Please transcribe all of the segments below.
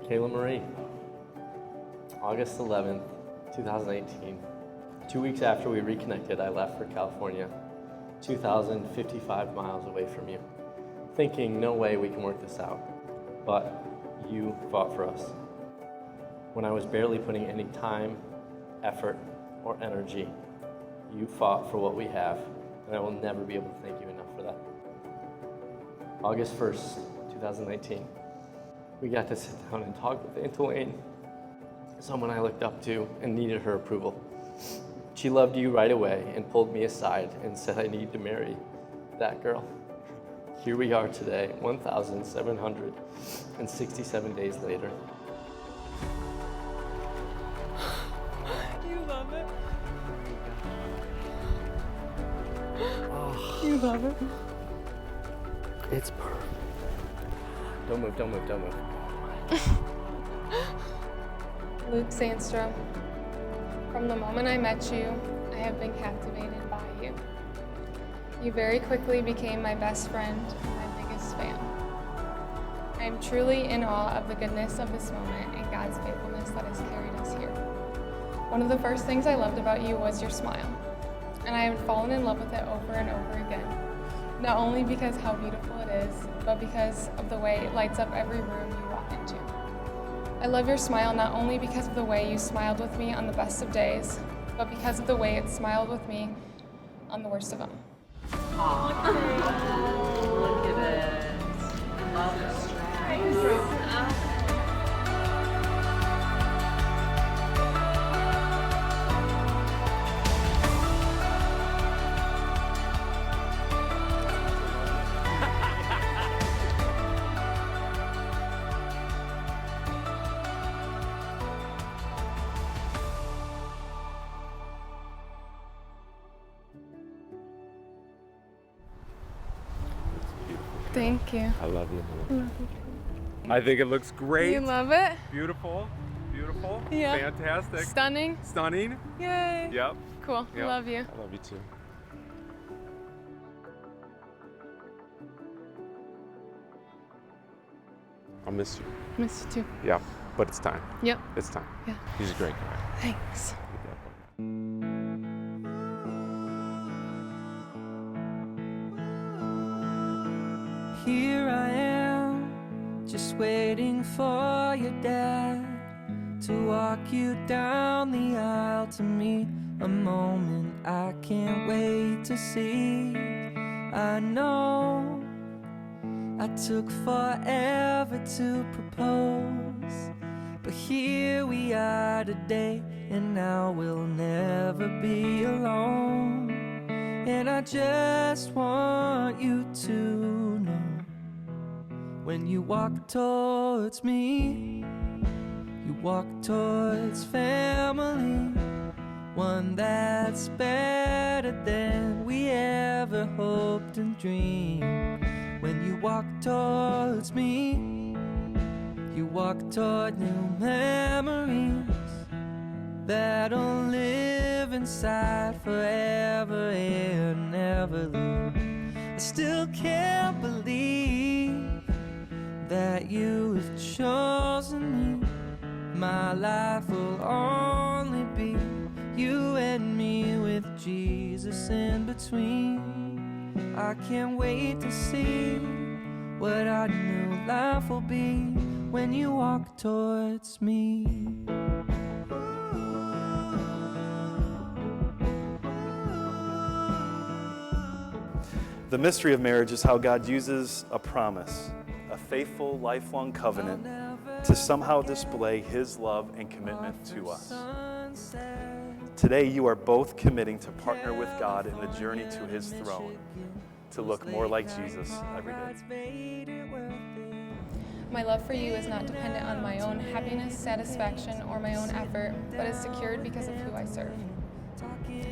Kayla Marie, August 11th, 2018. 2 weeks after we reconnected, I left for California, 2,055 miles away from you, thinking no way we can work this out. But you fought for us. When I was barely putting any time, effort, or energy, you fought for what we have, and I will never be able to thank you enough for that. August 1st, 2019, we got to sit down and talk with Aunt Elaine, someone I looked up to and needed her approval. She loved you right away and pulled me aside and said I need to marry that girl. Here we are today, 1,767 days later. You love it? Oh, You love it? it's perfect. Don't move, don't move, don't move. Luke Sandstrom. From the moment I met you, I have been captivated by you. You very quickly became my best friend and my biggest fan. I am truly in awe of the goodness of this moment and God's faithfulness that has carried us here. One of the first things I loved about you was your smile, and I have fallen in love with it over and over again. Not only because how beautiful it is, but because of the way it lights up every room you walk into. I love your smile not only because of the way you smiled with me on the best of days, but because of the way it smiled with me on the worst of them. Look at it. I love the stripes. Thank you. I love you. I think it looks great. You love it? Beautiful. Beautiful. Yeah. Fantastic. Stunning. Stunning. Yay. Yep. Cool. Yep. Love you. I love you too. I'll miss you. Miss you too. Yeah, but it's time. Yep. It's time. Yeah. He's a great guy. Thanks. Here I am, just waiting for your dad to walk you down the aisle to me. A moment I can't wait to see. I know I took forever to propose, but here we are today, and now we'll never be alone. And I just want you to know, when you walk towards me, you walk towards family, one that's better than we ever hoped and dreamed. When you walk towards me, you walk toward new memories that'll live inside forever and never leave. I still can't believe that you've chosen me. My life will only be you and me with Jesus in between. I can't wait to see what our new life will be when you walk towards me. The mystery of marriage is how God uses a promise, a faithful, lifelong covenant, to somehow display His love and commitment to us. Today, you are both committing to partner with God in the journey to His throne, to look more like Jesus every day. My love for you is not dependent on my own happiness, satisfaction, or my own effort, but is secured because of who I serve.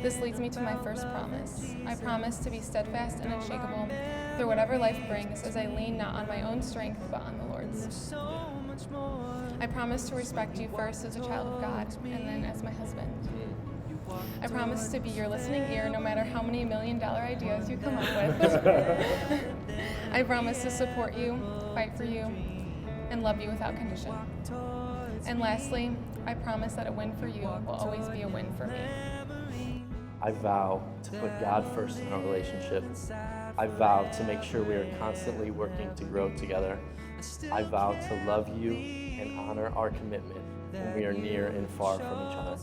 This leads me to my first promise. I promise to be steadfast and unshakable through whatever life brings, as I lean not on my own strength, but on the Lord's. I promise to respect you first as a child of God, and then as my husband. I promise to be your listening ear no matter how many $1 million ideas you come up with. I promise to support you, fight for you, and love you without condition. And lastly, I promise that a win for you will always be a win for me. I vow to put God first in our relationship. I vow to make sure we are constantly working to grow together. I vow to love you and honor our commitment when we are near and far from each other.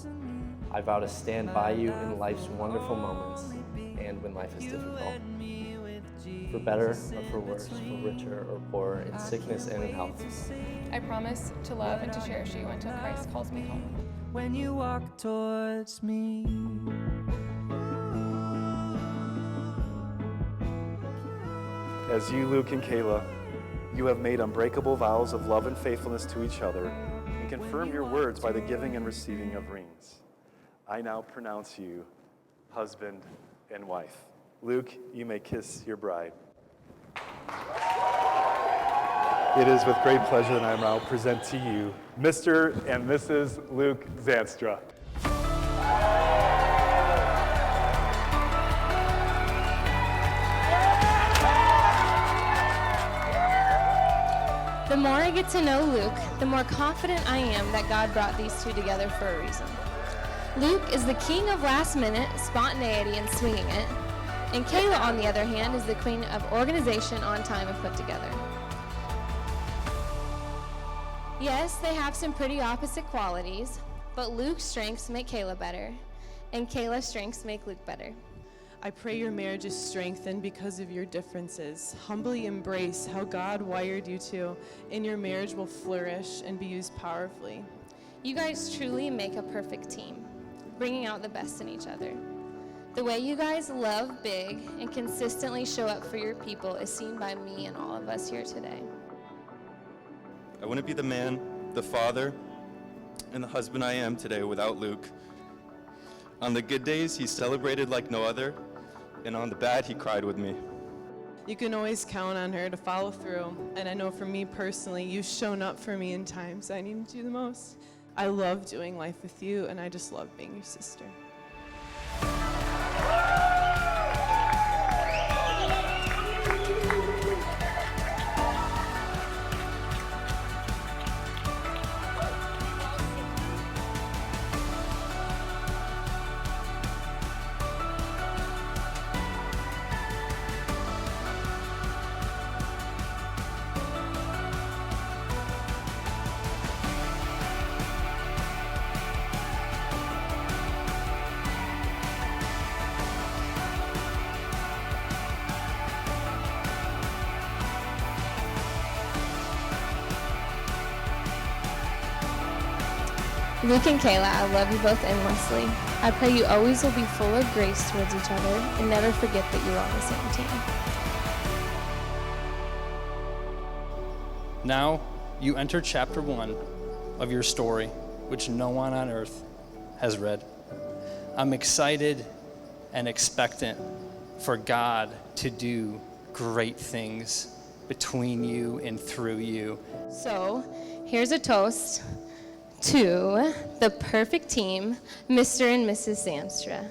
I vow to stand by you in life's wonderful moments and when life is difficult. For better or for worse, for richer or poorer, in sickness and in health. I promise to love and to cherish you until Christ calls me home. when you walk towards me. As you, Luke and Kayla, you have made unbreakable vows of love and faithfulness to each other and confirmed your words by the giving and receiving of rings. I now pronounce you husband and wife. Luke, you may kiss your bride. It is with great pleasure that I now present to you Mr. and Mrs. Luke Zanstra. The more I get to know Luke, the more confident I am that God brought these two together for a reason. Luke is the king of last minute spontaneity and swinging it, and Kayla, on the other hand, is the queen of organization, on time, and put together. Yes, they have some pretty opposite qualities, but Luke's strengths make Kayla better, and Kayla's strengths make Luke better. I pray your marriage is strengthened because of your differences. Humbly embrace how God wired you two, and your marriage will flourish and be used powerfully. You guys truly make a perfect team, bringing out the best in each other. The way you guys love big and consistently show up for your people is seen by me and all of us here today. I wouldn't be the man, the father, and the husband I am today without Luke. On the good days, he celebrated like no other, and on the bad, he cried with me. You can always count on her to follow through, and I know for me personally, you've shown up for me in times I needed you the most. I love doing life with you, and I just love being your sister. Luke and Kayla, I love you both endlessly. I pray you always will be full of grace towards each other and never forget that you're on the same team. Now, you enter chapter 1 of your story, which no one on earth has read. I'm excited and expectant for God to do great things between you and through you. So, here's a toast to the perfect team, Mr. and Mrs. Zanstra.